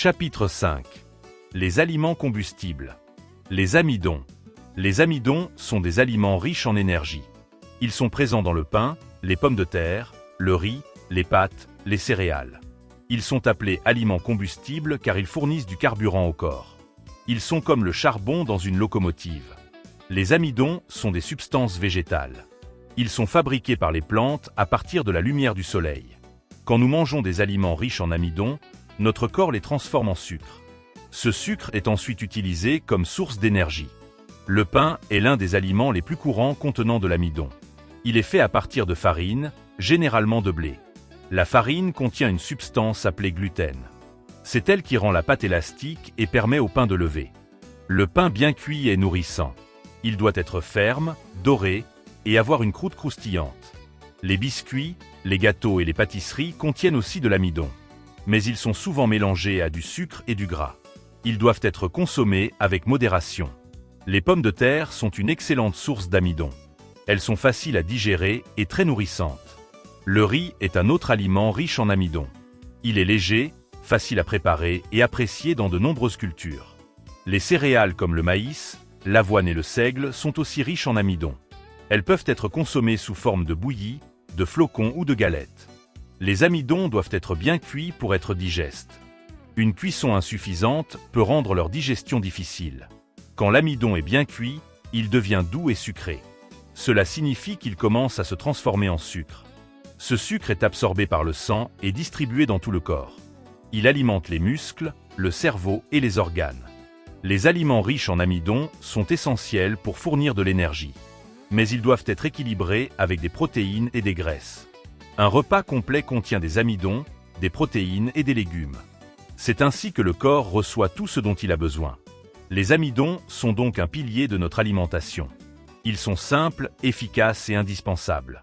Chapitre 5. Les aliments combustibles. Les amidons. Les amidons sont des aliments riches en énergie. Ils sont présents dans le pain, les pommes de terre, le riz, les pâtes, les céréales. Ils sont appelés aliments combustibles car ils fournissent du carburant au corps. Ils sont comme le charbon dans une locomotive. Les amidons sont des substances végétales. Ils sont fabriqués par les plantes à partir de la lumière du soleil. Quand nous mangeons des aliments riches en amidons, notre corps les transforme en sucre. Ce sucre est ensuite utilisé comme source d'énergie. Le pain est l'un des aliments les plus courants contenant de l'amidon. Il est fait à partir de farine, généralement de blé. La farine contient une substance appelée gluten. C'est elle qui rend la pâte élastique et permet au pain de lever. Le pain bien cuit est nourrissant. Il doit être ferme, doré et avoir une croûte croustillante. Les biscuits, les gâteaux et les pâtisseries contiennent aussi de l'amidon. Mais ils sont souvent mélangés à du sucre et du gras. Ils doivent être consommés avec modération. Les pommes de terre sont une excellente source d'amidon. Elles sont faciles à digérer et très nourrissantes. Le riz est un autre aliment riche en amidon. Il est léger, facile à préparer et apprécié dans de nombreuses cultures. Les céréales comme le maïs, l'avoine et le seigle sont aussi riches en amidon. Elles peuvent être consommées sous forme de bouillie, de flocons ou de galettes. Les amidons doivent être bien cuits pour être digestes. Une cuisson insuffisante peut rendre leur digestion difficile. Quand l'amidon est bien cuit, il devient doux et sucré. Cela signifie qu'il commence à se transformer en sucre. Ce sucre est absorbé par le sang et distribué dans tout le corps. Il alimente les muscles, le cerveau et les organes. Les aliments riches en amidon sont essentiels pour fournir de l'énergie. Mais ils doivent être équilibrés avec des protéines et des graisses. Un repas complet contient des amidons, des protéines et des légumes. C'est ainsi que le corps reçoit tout ce dont il a besoin. Les amidons sont donc un pilier de notre alimentation. Ils sont simples, efficaces et indispensables.